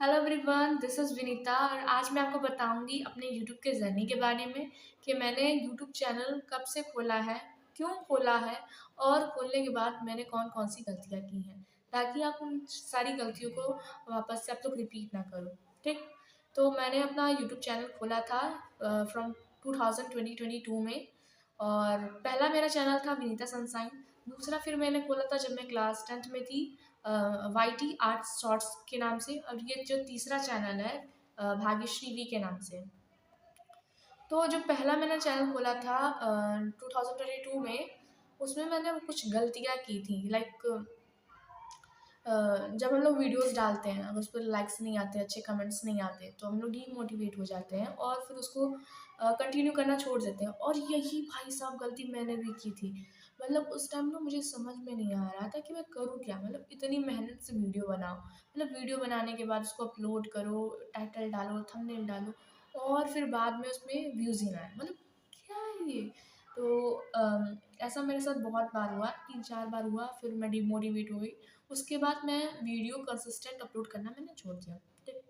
Hello everyone, this is Vinita और आज मैं आपको बताऊंगी अपने यूट्यूब के जर्नी के बारे में कि मैंने यूट्यूब चैनल कब से खोला है, क्यों खोला है और खोलने के बाद मैंने कौन कौन सी गलतियां की हैं, ताकि आप उन सारी गलतियों को वापस से आप लोग रिपीट ना करो। ठीक, तो मैंने अपना यूट्यूब चैनल खोला था फ्रॉम 2022 में। और पहला मेरा चैनल था विनीता सनसाइन। दूसरा फिर मैंने खोला था जब मैं क्लास 10th में थी, वाईटी आर्ट्स शॉर्ट्स के नाम से। और ये जो तीसरा चैनल है भाग्यश्री वी के नाम से। तो जो पहला मैंने चैनल खोला था 2022 में, उसमें मैंने कुछ गलतियाँ की थी। लाइक जब हम लोग वीडियोस डालते हैं, अगर उस पर लाइक्स नहीं आते, अच्छे कमेंट्स नहीं आते, तो हम लोग डीमोटिवेट हो जाते हैं और फिर उसको कंटिन्यू करना छोड़ देते हैं। और यही भाई साहब गलती मैंने भी की थी। मतलब उस टाइम ना मुझे समझ में नहीं आ रहा था कि मैं करूँ क्या। मतलब इतनी मेहनत से वीडियो बनाओ, मतलब वीडियो बनाने के बाद उसको अपलोड करो, टाइटल डालो, थंबनेल डालो, और फिर बाद में उसमें व्यूज़ ही ना आए। मतलब क्या है ये। तो ऐसा मेरे साथ बहुत बार हुआ, 3-4 बार हुआ, फिर मैं डिमोटिवेट हो गई। उसके बाद मैं वीडियो कंसिस्टेंट अपलोड करना मैंने छोड़ दिया। ठीक,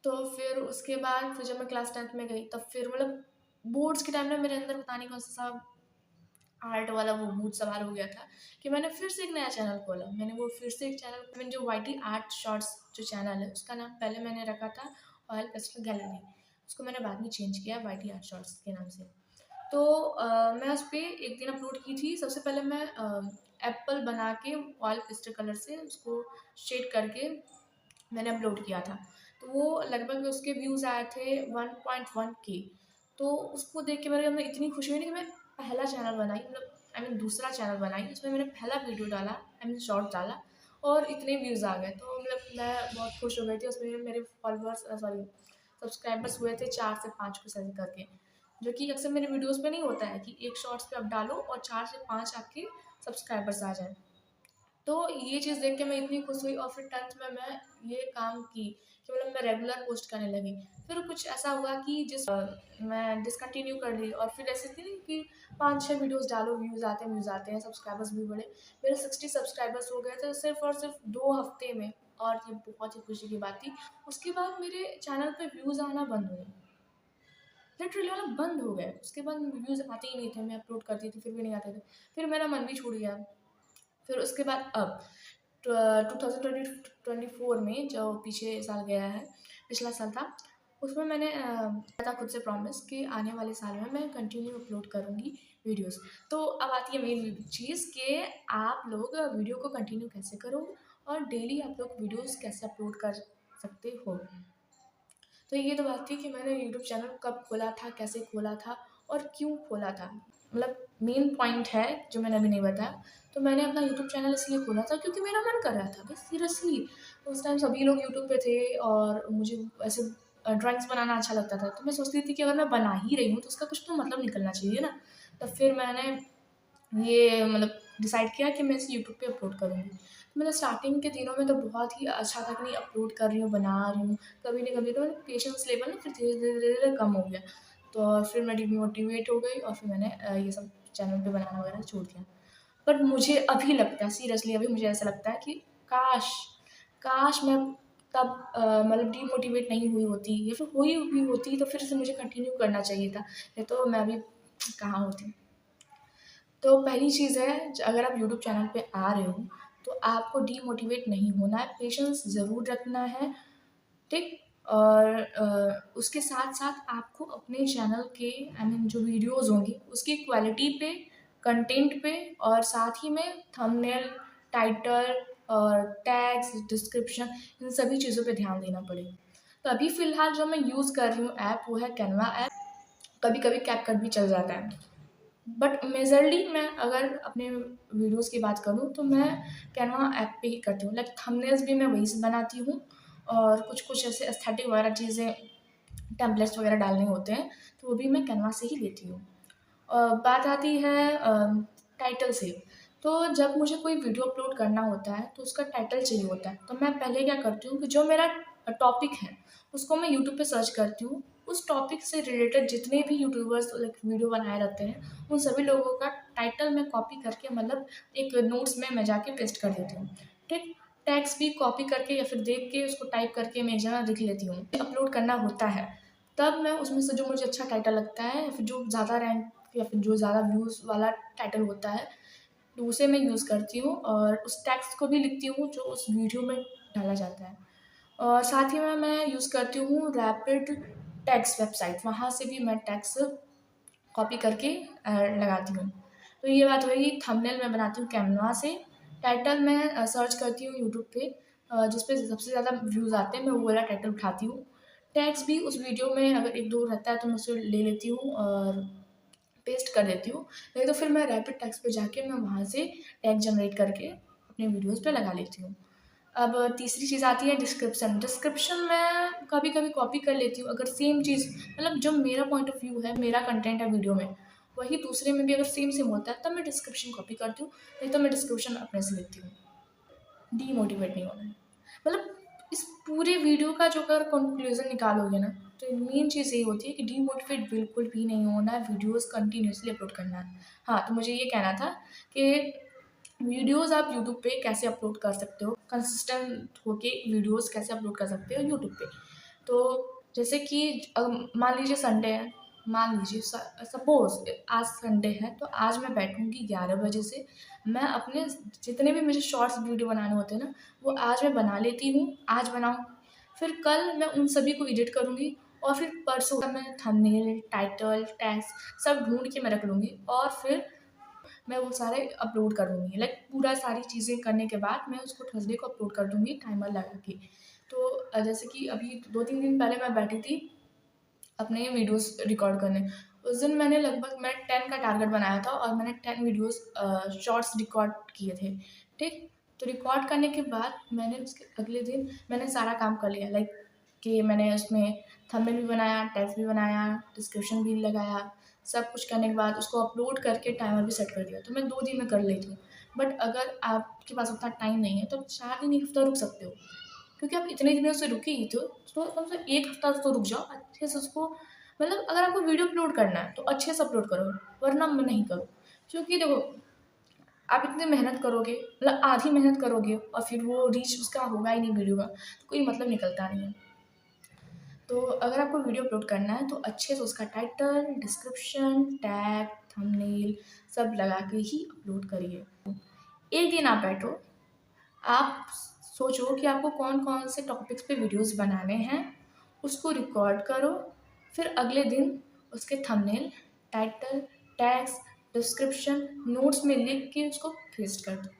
तो फिर उसके बाद फिर जब मैं क्लास 10th में गई, तब फिर मतलब बोर्ड्स के टाइम में मेरे अंदर पता नहीं कौन सा आर्ट वाला वो भूत सवार हो गया था कि मैंने फिर से एक नया चैनल खोला। मैंने वो फिर से एक चैनल, मैंने जो वाईटी आर्ट शॉर्ट्स जो चैनल है, उसका नाम पहले मैंने रखा था ऑयल पेस्टल गैलरी। उसको मैंने बाद में चेंज किया वाईटी आर्ट शॉर्ट्स के नाम से। तो मैं उस पर एक दिन अपलोड की थी। सबसे पहले मैं एप्पल बना के ऑयल पेस्टल कलर से उसको शेड करके मैंने अपलोड किया था। तो वो लगभग उसके व्यूज़ आए थे 1.1 के। तो उसको देख के मेरे अंदर इतनी खुशी हुई कि मैं पहला चैनल बनाई, मतलब आई मीन दूसरा चैनल बनाई, उसमें मैंने पहला वीडियो डाला, आई मीन शॉर्ट डाला, और इतने व्यूज़ आ गए। तो मतलब मैं बहुत खुश हो गई थी। उसमें मेरे फॉलोअर्स सॉरी सब्सक्राइबर्स हुए थे 4 से 5 कुछ ऐसे करके, जो कि अक्सर मेरे वीडियोज़ पे नहीं होता है कि एक शॉर्ट्स पे आप डालो और 4 से 5 आपके सब्सक्राइबर्स आ जाएँ। तो ये चीज़ देख के मैं इतनी खुश हुई, और फिर 10th में मैं ये काम की कि मतलब मैं रेगुलर पोस्ट करने लगी। फिर कुछ ऐसा हुआ कि मैं डिसकंटिन्यू कर ली, और फिर ऐसे थी कि 5-6 वीडियोस डालो, व्यूज़ आते हैं, सब्सक्राइबर्स भी बढ़े। मेरे 60 सब्सक्राइबर्स हो गए थे सिर्फ़ और सिर्फ़ 2 हफ्ते में, और ये बहुत ही खुशी की बात थी। उसके बाद मेरे चैनल पे व्यूज़ आना बंद हो गए, लिटरली मतलब बंद हो गए। उसके बाद व्यूज़ आते ही नहीं थे, मैं अपलोड करती थी फिर भी नहीं आते थे। फिर मेरा मन भी छूट गया। फिर उसके बाद अब 2024 में जो पीछे साल गया है, पिछला साल था, उसमें मैंने किया था खुद से प्रॉमिस कि आने वाले साल में मैं कंटिन्यू अपलोड करूँगी वीडियोस। तो अब आती है मेन चीज़ कि आप लोग वीडियो को कंटिन्यू कैसे करो और डेली आप लोग वीडियोस कैसे अपलोड कर सकते हो। तो ये तो बात थी कि मैंने यूट्यूब चैनल कब खोला था, कैसे खोला था और क्यों खोला था। मतलब मेन पॉइंट है जो मैंने अभी नहीं बताया। तो मैंने अपना यूट्यूब चैनल इसलिए खोला था क्योंकि मेरा मन कर रहा था, बस सीरियसली। उस टाइम सभी लोग यूट्यूब पे थे और मुझे ऐसे ड्राइंग्स बनाना अच्छा लगता था। तो मैं सोचती थी कि अगर मैं बना ही रही हूँ तो उसका कुछ तो मतलब निकलना चाहिए ना। तब फिर मैंने ये मतलब डिसाइड किया कि मैं इसे यूट्यूब पे अपलोड करूँगी। मतलब स्टार्टिंग के दिनों में तो बहुत ही अच्छा था कि नहीं, अपलोड कर रही हूँ, बना रही हूँ, कभी नहीं कभी तो पेशेंस लेवल ना फिर धीरे-धीरे कम हो गया। तो फिर मैं डिमोटिवेट हो गई और फिर मैंने ये सब चैनल पे बनाना वगैरह छोड़ दिया। बट मुझे अभी लगता है, सीरियसली अभी मुझे ऐसा लगता है कि काश! काश मैं तब मतलब डिमोटिवेट नहीं हुई होती, या फिर हुई भी होती तो फिर से मुझे कंटिन्यू करना चाहिए था, नहीं तो मैं अभी कहाँ होती। तो पहली चीज़ है, अगर आप यूट्यूब चैनल पे आ रहे हो तो आपको डीमोटिवेट नहीं होना है, पेशेंस ज़रूर रखना है, ठीक? और उसके साथ-साथ आपको अपने चैनल के आई मीन जो वीडियोज़ होंगी उसकी क्वालिटी पे, कंटेंट पे, और साथ ही में थंबनेल, टाइटल और टैग्स, डिस्क्रिप्शन, इन सभी चीज़ों पे ध्यान देना पड़ेगा। तो अभी फ़िलहाल जो मैं यूज़ कर रही हूँ ऐप, वो है कैनवा ऐप। कभी-कभी कैपकट भी चल जाता है। बट मेजरली मैं अगर अपने वीडियोज़ की बात करूँ तो मैं कैनवा ऐप पे ही करती हूँ। लाइक थंबनेल्स भी मैं वहीं से बनाती हूँ, और कुछ-कुछ ऐसे एस्थेटिक वगैरह चीज़ें, टेम्पलेट्स वगैरह डालने होते हैं, तो वो भी मैं कैनवा से ही लेती हूँ। बात आती है टाइटल से। तो जब मुझे कोई वीडियो अपलोड करना होता है तो उसका टाइटल चाहिए होता है। तो मैं पहले क्या करती हूँ कि जो मेरा टॉपिक है उसको मैं यूट्यूब पे सर्च करती हूँ। उस टॉपिक से रिलेटेड जितने भी यूट्यूबर्स लाइक वीडियो बनाए रहते हैं, उन सभी लोगों का टाइटल मैं कॉपी करके मतलब एक नोट्स में मैं जाके पेस्ट कर देती हूँ। ठीक? टेक्स्ट भी कॉपी करके या फिर देख के उसको टाइप करके मैं एक जगह लिख लेती हूँ। अपलोड करना होता है, तब मैं उसमें से जो मुझे अच्छा टाइटल लगता है या फिर जो ज़्यादा रैंक या फिर जो ज़्यादा व्यूज़ वाला टाइटल होता है, तो उसे मैं यूज़ करती हूँ और उस टेक्स्ट को भी लिखती हूँ जो उस वीडियो में डाला जाता है। और साथ ही में मैं यूज़ करती हूँ रैपिड टेक्स्ट वेबसाइट, वहाँ से भी मैं टेक्स्ट कॉपी करके लगाती हूँ। तो ये बात हुई थंबनेल मैं बनाती हूँ कैनवा से, टाइटल मैं सर्च करती हूँ यूट्यूब पे, जिस पे सबसे ज़्यादा व्यूज़ आते हैं मैं वो वाला टाइटल उठाती हूँ। टैग्स भी उस वीडियो में अगर 1-2 रहता है तो मैं उसे ले लेती हूँ और पेस्ट कर देती हूँ। नहीं तो फिर मैं रैपिड टेक्स्ट पे जाके मैं वहाँ से टैग जनरेट करके अपने वीडियोज़ पे लगा लेती हूँ। अब तीसरी चीज़ आती है डिस्क्रिप्शन। डिस्क्रिप्शन मैं कभी-कभी कॉपी कर लेती हूँ, अगर सेम चीज़ मतलब जो मेरा पॉइंट ऑफ व्यू है, मेरा कंटेंट है वीडियो में, वही दूसरे में भी अगर सेम होता है, तब मैं डिस्क्रिप्शन कॉपी करती हूँ, नहीं तो मैं डिस्क्रिप्शन अपने से लिखती हूँ। डीमोटिवेट नहीं होना है। मतलब इस पूरे वीडियो का जो अगर कंक्लूज़न निकालोगे ना, तो मेन चीज़ यही होती है कि डीमोटिवेट बिल्कुल भी नहीं होना है, वीडियोज़ कंटिन्यूअसली अपलोड करना है। हाँ, तो मुझे ये कहना था कि वीडियोज़ आप यूट्यूब पे कैसे अपलोड कर सकते हो, कंसिस्टेंट होके वीडियोज़ कैसे अपलोड कर सकते हो यूट्यूब पे। तो जैसे कि मान लीजिए संडे है, मान लीजिए सपोज़ आज संडे है, तो आज मैं बैठूँगी 11 बजे से, मैं अपने जितने भी मुझे शॉर्ट्स वीडियो बनाने होते हैं ना, वो आज मैं बना लेती हूँ, आज बनाऊँ, फिर कल मैं उन सभी को एडिट करूँगी और फिर परसों मैं थंबनेल, टाइटल, टेक्स्ट सब ढूँढ के मैं रख लूँगी और फिर मैं वो सारे अपलोड कर दूँगी। लाइक पूरा सारी चीज़ें करने के बाद मैं उसको थर्सडे को अपलोड कर दूँगी टाइमर लगा के। तो जैसे कि अभी 2-3 दिन पहले मैं बैठी थी अपने वीडियोज़ रिकॉर्ड करने। उस दिन मैंने लगभग मैं 10 का टारगेट बनाया था और मैंने 10 वीडियोज़ शॉर्ट्स रिकॉर्ड किए थे, ठीक? तो रिकॉर्ड करने के बाद मैंने उसके अगले दिन मैंने सारा काम कर लिया, लाइक कि मैंने उसमें थंबनेल भी बनाया, टेक्स्ट भी बनाया, डिस्क्रिप्शन भी लगाया, सब कुछ करने के बाद उसको अपलोड करके टाइमर भी सेट कर दिया। तो मैं 2 दिन में कर लेती हूँ। बट अगर आपके पास उतना टाइम नहीं है, तो आप 4 दिन, 1 हफ्ता रुक सकते हो। क्योंकि आप इतने दिनों से रुके ही तो कम से 1 हफ्ता तो रुक जाओ, अच्छे से उसको मतलब अगर आपको वीडियो अपलोड करना है, तो अच्छे से अपलोड करो, वरना नहीं करो। क्योंकि देखो, आप इतनी मेहनत करोगे, मतलब आधी मेहनत करोगे और फिर वो रीच उसका होगा ही नहीं वीडियो का, तो कोई मतलब निकलता नहीं है। तो अगर आपको वीडियो अपलोड करना है, तो अच्छे से उसका टाइटल, डिस्क्रिप्शन, टैग, थंबनेल सब लगा के ही अपलोड करिए। एक दिन आप बैठो, आप सोचो कि आपको कौन-कौन से टॉपिक्स पे वीडियोज़ बनाने हैं, उसको रिकॉर्ड करो, फिर अगले दिन उसके thumbnail, title, tags, description, notes में लिख के उसको पेस्ट कर दो,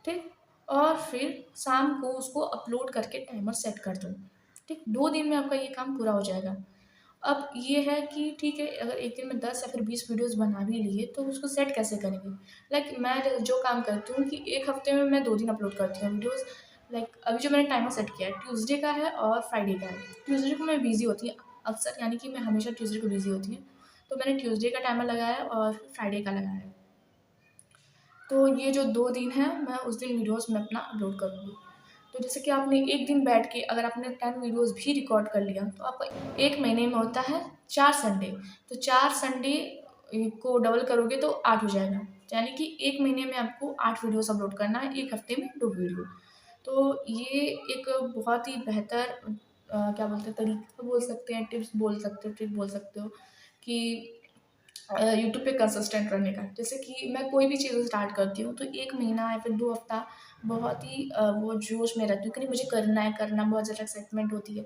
ठीक? और फिर शाम को उसको अपलोड करके टाइमर सेट कर दो, ठीक? 2 दिन में आपका ये काम पूरा हो जाएगा। अब ये है कि ठीक है, अगर एक दिन में 10 या फिर 20 वीडियोज़ बना भी लिए, तो उसको सेट कैसे करेंगे? लाइक मैं जो काम करती हूँ कि 1 हफ्ते में मैं 2 दिन अपलोड करती हूँ वीडियोज़। लाइक अभी जो मैंने टाइमर सेट किया है, ट्यूसडे का है और फ्राइडे का है। ट्यूसडे को मैं बिज़ी होती हूँ अक्सर, यानी कि मैं हमेशा ट्यूसडे को बिज़ी होती हूँ। तो मैंने ट्यूसडे का टाइमर लगाया है और फ्राइडे का लगाया है। तो ये जो 2 दिन हैं, मैं उस दिन वीडियोज़ मैं अपना अपलोड करूँगी। तो जैसे कि आपने एक दिन बैठ के अगर आपने 10 वीडियोज़ भी रिकॉर्ड कर लिया, तो आपका 1 महीने में होता है 4 संडे। तो 4 संडे को डबल करोगे तो 8 हो जाएगा। यानी कि 1 महीने में आपको 8 वीडियोज़ अपलोड करना है, 1 हफ्ते में 2 वीडियो। तो ये एक बहुत ही बेहतर क्या बोलते हैं, तरीका बोल सकते हैं, टिप्स बोल सकते हो, ट्रिक बोल सकते हो कि यूट्यूब पे कंसिस्टेंट रहने का। जैसे कि मैं कोई भी चीज़ स्टार्ट करती हूँ, तो 1 महीना या फिर 2 हफ्ता बहुत ही वो जोश में रहती हूँ कि नहीं मुझे करना है, करना बहुत ज़्यादा एक्साइटमेंट होती है।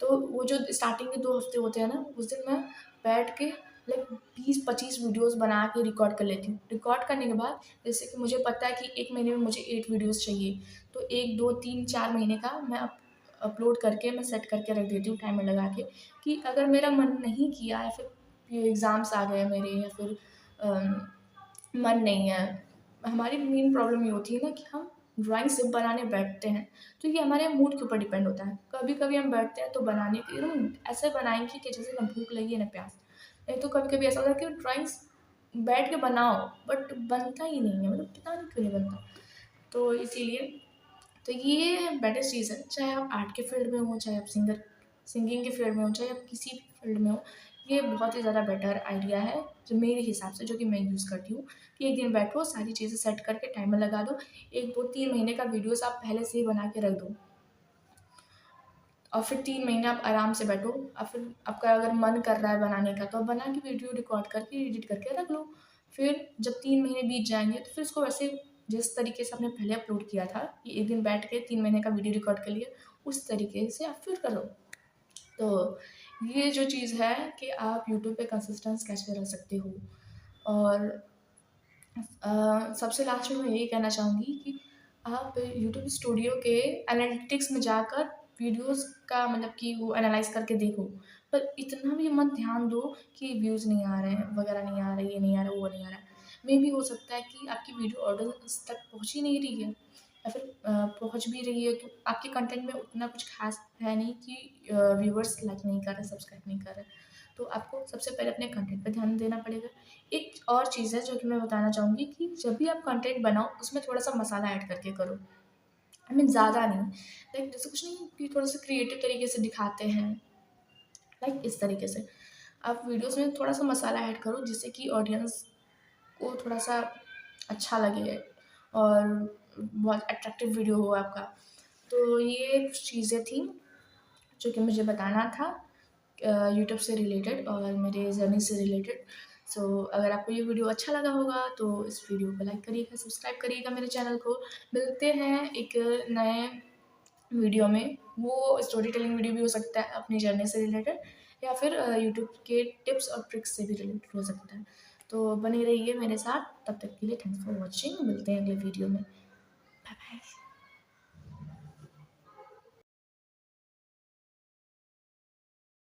तो वो जो स्टार्टिंग के 2 हफ्ते होते हैं ना, उस दिन मैं बैठ के लाइक 20-25 वीडियोज़ बना के रिकॉर्ड कर लेती हूँ। रिकॉर्ड करने के बाद जैसे कि मुझे पता है कि 1 महीने में मुझे 8 वीडियोज़ चाहिए, तो 1, 2, 3, 4 महीने का मैं अपलोड करके मैं सेट करके रख देती हूँ टाइमर लगा के, कि अगर मेरा मन नहीं किया या फिर ये एग्ज़ाम्स आ गए मेरे या फिर मन नहीं है। हमारी मेन प्रॉब्लम ये होती है ना कि हम ड्राइंग सिर्फ़ बनाने बैठते हैं, तो ये हमारे मूड के ऊपर डिपेंड होता है। कभी-कभी हम बैठते हैं तो बनाने के एकदम ऐसे बनाएँगे कि जैसे ना भूख लगी है ना प्यास। नहीं तो कभी-कभी ऐसा होता है कि ड्राइंग्स बैठ के बनाओ बट बनता ही नहीं है, मतलब पता नहीं क्यों नहीं बनता। तो इसीलिए तो ये बेटर चीज़ है, चाहे आप आर्ट के फील्ड में हो, चाहे आप सिंगिंग के फील्ड में हो, चाहे आप किसी भी फील्ड में हो, ये बहुत ही ज़्यादा बेटर आइडिया है जो मेरे हिसाब से, जो कि मैं यूज़ करती हूँ, कि एक दिन बैठो, सारी चीज़ें सेट करके टाइमर लगा दो, 1, 2, 3 महीने का वीडियोज़ आप पहले से ही बना के रख दो और फिर 3 महीने आप आराम से बैठो और फिर आपका अगर मन कर रहा है बनाने का तो आप बना के वीडियो रिकॉर्ड करके एडिट करके रख लो। फिर जब 3 महीने बीत जाएँगे तो फिर उसको वैसे जिस तरीके से आपने पहले अपलोड किया था कि एक दिन बैठ के 3 महीने का वीडियो रिकॉर्ड कर लिया, उस तरीके से आप फिर करो। तो ये जो चीज़ है कि आप यूट्यूब पे कंसिस्टेंस कैसे रह सकते हो। और सबसे लास्ट में मैं यही कहना चाहूँगी कि आप यूट्यूब स्टूडियो के एनालिटिक्स में जाकर वीडियोज़ का मतलब कि वो एनालाइज़ करके देखो। पर इतना भी मत ध्यान दो कि व्यूज़ नहीं आ रहे हैं, वगैरह नहीं आ रहे, ये नहीं आ रहा, वो नहीं आ रहा है। मेबी हो सकता है कि आपकी वीडियो ऑडियंस तक पहुँच ही नहीं रही है, या फिर पहुँच भी रही है तो आपके कंटेंट में उतना कुछ ख़ास है नहीं कि व्यूअर्स लाइक नहीं कर रहे, सब्सक्राइब नहीं कर रहे। तो आपको सबसे पहले अपने कंटेंट पे ध्यान देना पड़ेगा। एक और चीज़ है जो कि मैं बताना चाहूँगी कि जब भी आप कंटेंट बनाओ उसमें थोड़ा-सा मसाला ऐड करके करो। आई मीन ज़्यादा नहीं, लाइक जैसे कुछ नहीं कि थोड़ा-सा क्रिएटिव तरीके से दिखाते हैं, लाइक इस तरीके से। आप वीडियोज़ में थोड़ा-सा मसाला ऐड करो जिससे कि ऑडियंस को थोड़ा-सा अच्छा लगे और बहुत अट्रैक्टिव वीडियो हो आपका। तो ये कुछ चीज़ें थी जो कि मुझे बताना था यूट्यूब से रिलेटेड और मेरे जर्नी से रिलेटेड। सो अगर आपको ये वीडियो अच्छा लगा होगा तो इस वीडियो को लाइक करिएगा, सब्सक्राइब करिएगा मेरे चैनल को। मिलते हैं एक नए वीडियो में, वो स्टोरी टेलिंग वीडियो भी हो सकता है अपनी जर्नी से रिलेटेड, या फिर यूट्यूब के टिप्स और ट्रिक्स से भी रिलेटेड हो सकता है। तो बने रहिए मेरे साथ, तब तक के लिए थैंक्स फॉर वॉचिंग। मिलते हैं अगले वीडियो में। Bye bye.